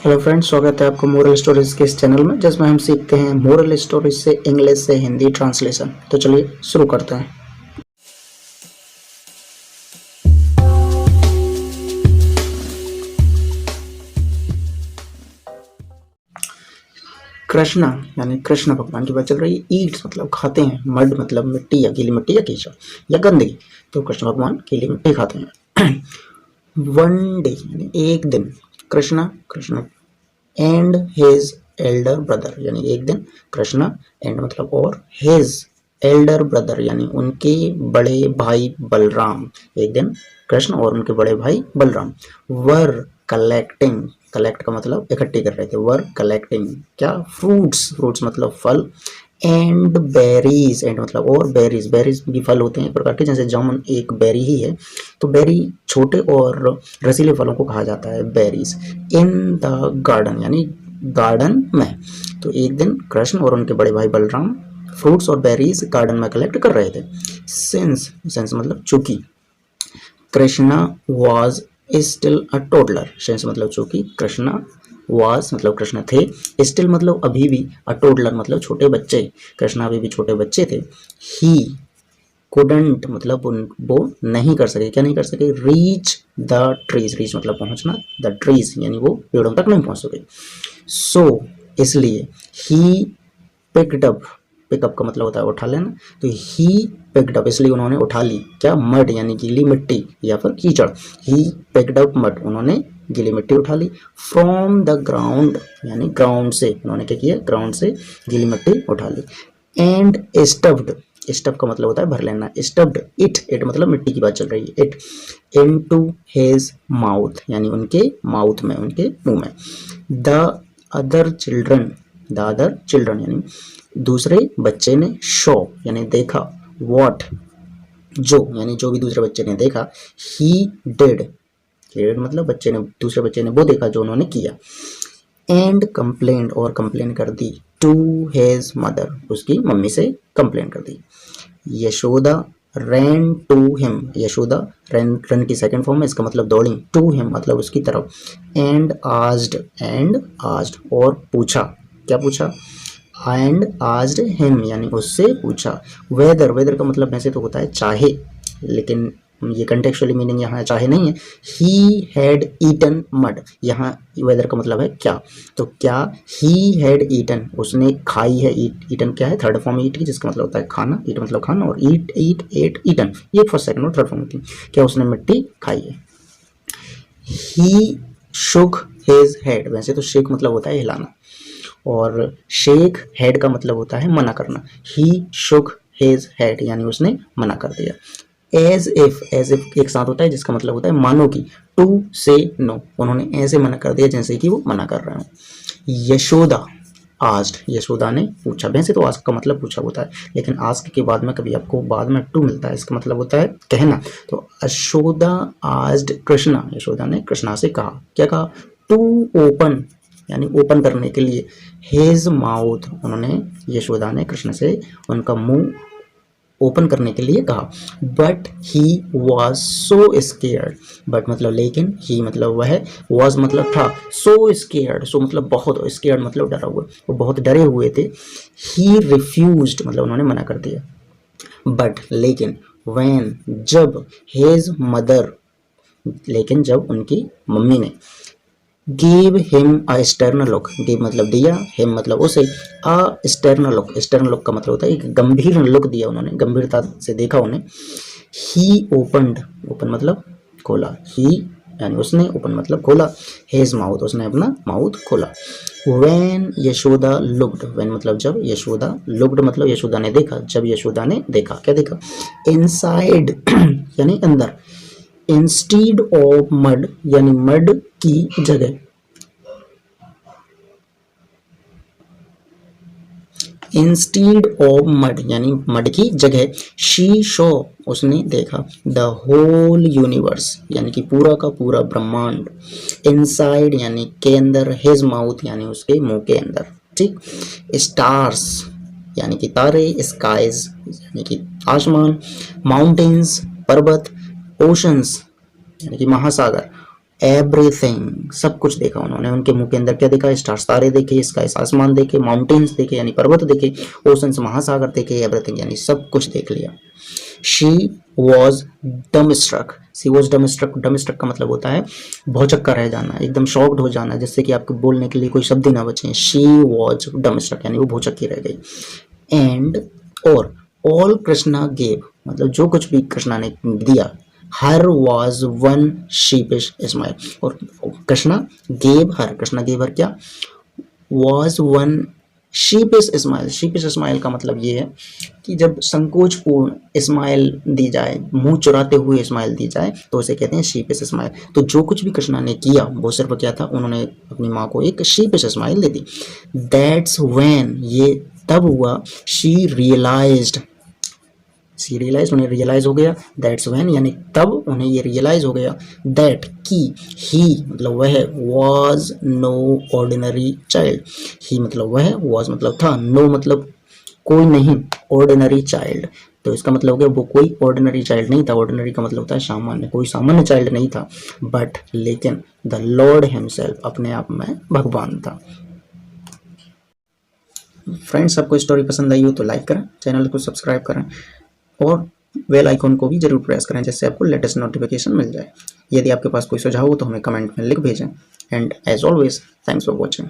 Hello friends, स्वागत है आपको मोरल स्टोरीज के इस चैनल में जिसमें हम सीखते हैं मोरल स्टोरीज से इंग्लिश से हिंदी ट्रांसलेशन। तो चलिए शुरू करते हैं। कृष्णा यानी कृष्ण भगवान की बात चल रही है। ईट्स मतलब खाते हैं, मड मतलब मिट्टी या गीली मिट्टी या कीचड़ या गंदगी। तो कृष्ण भगवान गीली मिट्टी खाते हैं। वन डे यानी एक दिन, Krishna Krishna and his Elder brother यानी एक दिन कृष्णा एंड मतलब और हिज एल्डर ब्रदर यानी उनके बड़े भाई बलराम, एक दिन कृष्ण और उनके बड़े भाई बलराम वर कलेक्टिंग, कलेक्ट का मतलब इकट्ठी कर रहे थे, वर कलेक्टिंग क्या, फ्रूट्स, फ्रूट्स मतलब फल, एंड बेरीज, एंड मतलब और बेरीज, बेरीज भी फल होते हैं एक प्रकार के, जैसे जामुन एक बेरी ही है, तो बेरी छोटे और रसीले फलों को कहा जाता है बेरीज। इन द गार्डन यानी गार्डन में। तो एक दिन कृष्ण और उनके बड़े भाई बलराम फ्रूट्स और बेरीज गार्डन में कलेक्ट कर रहे थे। सिंस, सिंस मतलब चूंकि, Krishna was still a toddler, since मतलब चूंकि, कृष्णा वाज मतलब कृष्ण थे, स्टिल मतलब अभी भी, अ टोडलर मतलब छोटे बच्चे, कृष्णा अभी भी छोटे बच्चे थे। ही कुडंट मतलब वो नहीं कर सके, क्या नहीं कर सके, रीच द ट्रीज, रीच मतलब पहुंचना, द ट्रीज यानी वो पेड़ों तक नहीं पहुंच सके। सो इसलिए, ही पिक्ड अप, पिकअप का मतलब होता है उठा लेना, तो ही पिक्ड अप इसलिए उन्होंने उठा ली क्या, मड यानी गीली मिट्टी या फिर कीचड़, ही पिक्ड अप मड उन्होंने गीली मिट्टी उठा ली, फ्रॉम द ग्राउंड यानी ग्राउंड से, उन्होंने क्या किया, ग्राउंड से गीली मिट्टी उठा ली, एंड स्टफ्ड, स्टफ का मतलब होता है भर लेना, स्टफ्ड इट, इट मतलब मिट्टी की बात चल रही है, इट इनटू हिज माउथ यानी उनके माउथ में, उनके मुंह में। The other children, the other children यानी दूसरे बच्चे ने, शो यानी देखा, वॉट जो यानी जो भी दूसरे बच्चे ने देखा, ही डिड, डिड मतलब बच्चे ने, दूसरे बच्चे ने वो देखा जो उन्होंने किया, एंड कंप्लेन और कंप्लेन कर दी, टू हिज मदर उसकी मम्मी से कंप्लेन कर दी। Yashoda ran to him, Yashoda run, run की सेकंड फॉर्म है, इसका मतलब दौड़ी, टू हिम मतलब उसकी तरफ, एंड आस्ड, एंड आस्ड और पूछा, क्या पूछा, एंड आस्ड हिम यानी उससे पूछा, वेदर, वेदर का मतलब वैसे तो होता है चाहे, लेकिन ये कंटेक्चुअली मीनिंग यहाँ चाहे नहीं है, ही हैड ईटन मड, यहाँ वेदर का मतलब है क्या, तो क्या, ही हैड ईटन उसने खाई है, ईटन क्या है, थर्ड फॉर्म ईट की जिसका मतलब होता है खाना, ईट मतलब खाना, और ईट ईट एट ईटन ये फर्स्ट सेकंड और थर्ड फॉर्म होती है, क्या उसने मिट्टी खाई है। ही शुक हिज हेड, वैसे तो शेक मतलब होता है हिलाना, और शेक हेड का मतलब होता है मना करना, ही शुक हिज हेड यानी उसने मना कर दिया। एज इफ, एज इफ एक साथ होता है जिसका मतलब होता है मानो कि, टू से नो उन्होंने ऐसे मना कर दिया जैसे कि वो मना कर रहे हो। यशोदा आस्क्ड, यशोदा ने पूछा, वैसे तो आस्क का मतलब पूछा होता है, लेकिन आस्क के बाद में कभी आपको बाद में टू मिलता है, इसका मतलब होता है कहना, तो यशोदा आस्क्ड कृष्णा, यशोदा ने कृष्णा से कहा, क्या कहा, टू ओपन यानी ओपन करने के लिए, हिज माउथ उन्होंने, यशोदा ने कृष्ण से उनका मुंह ओपन करने के लिए कहा, but he was so scared, but मतलब लेकिन, ही मतलब वह, वॉज मतलब था, सो स्केयर्ड, सो मतलब बहुत, स्केयर्ड मतलब डरा हुआ, वो बहुत डरे हुए थे, ही रिफ्यूज्ड मतलब उन्होंने मना कर दिया, बट लेकिन, व्हेन जब, हिज मदर लेकिन जब उनकी मम्मी ने, give him a stern look, give मतलब दिया, हिम मतलब उसे, अ स्टर्न लुक, स्टर्न लुक का मतलब होता है एक गंभीर लुक दिया उन्होंने, गंभीरता से देखा उन्हें। ही ओपनड, ओपन मतलब खोला, ही यानी उसने, ओपन मतलब खोला, हिज माउथ उसने अपना माउथ खोला। व्हेन यशोदा लुक्ड, व्हेन मतलब जब, यशोदा लुक्ड मतलब यशोदा ने देखा, जब यशोदा ने देखा, क्या देखा, इनसाइड यानी अंदर, इंस्टीड ऑफ मड यानी मड की जगह, इंस्टीड ऑफ मड यानी मड की जगह, शी शो उसने देखा, द होल यूनिवर्स यानी कि पूरा का पूरा ब्रह्मांड, इनसाइड यानी के अंदर, हिज माउथ यानी उसके मुंह के अंदर, ठीक, स्टार्स यानी कि तारे, स्काइज यानी कि आसमान, माउंटेन्स पर्वत, ओशंस यानी कि महासागर, एवरीथिंग, सब कुछ देखा उन्होंने। उनके मुंह के अंदर क्या देखा? स्टार्स, तारे देखे, स्काइस, आसमान देखे, माउंटेन्स देखे यानी पर्वत देखे, ओशंस, महासागर देखे, एवरीथिंग यानी सब कुछ देख लिया। शी वॉज डमस्ट्रक, शी वॉज डमस्ट्रक, डमस्ट्रक का मतलब होता है भौचक्का रह जाना, एकदम शॉक्ड हो जाना, जिससे कि आपको बोलने के लिए कोई शब्द ही ना बचे। शी वॉज डमस्ट्रक यानी वो भौचक्की रह गई। एंड और ऑल कृष्णा गेव, मतलब जो कुछ भी कृष्णा ने दिया, her was one sheepish smile, और Krishna gave her, Krishna gave her क्या? Was one sheepish smile. Sheepish smile का मतलब ये है कि जब संकोचपूर्ण स्माइल दी जाए, मुंह चुराते हुए स्माइल दी जाए, तो उसे कहते हैं शीपिश स्माइल। तो जो कुछ भी कृष्णा ने किया वो सिर्फ क्या था? उन्होंने अपनी माँ को एक शीपिश स्माइल दे दी। दैट्स व्हेन, ये तब हुआ, शी रियलाइज्ड, उन्हें रियलाइज हो गया। दैट्स व्हेन यानी तब उन्हें ये रियलाइज हो गया, दैट कि ही मतलब वह, वॉज नो ऑर्डिनरी चाइल्ड, ही मतलब वह, वॉज मतलब था, नो मतलब कोई नहीं, ऑर्डिनरी चाइल्ड, तो इसका मतलब हो गया वो कोई ऑर्डिनरी चाइल्ड नहीं था। ऑर्डिनरी का मतलब होता है सामान्य, कोई सामान्य चाइल्ड नहीं था, बट लेकिन द लॉर्ड हिमसेल्फ, अपने आप में भगवान था। फ्रेंड्स, आपको स्टोरी पसंद आई हो तो लाइक करें, चैनल को सब्सक्राइब करें और बेल आइकॉन को भी जरूर प्रेस करें, जिससे आपको लेटेस्ट नोटिफिकेशन मिल जाए। यदि आपके पास कोई सुझाव हो तो हमें कमेंट में लिख भेजें। And as always, thanks for watching.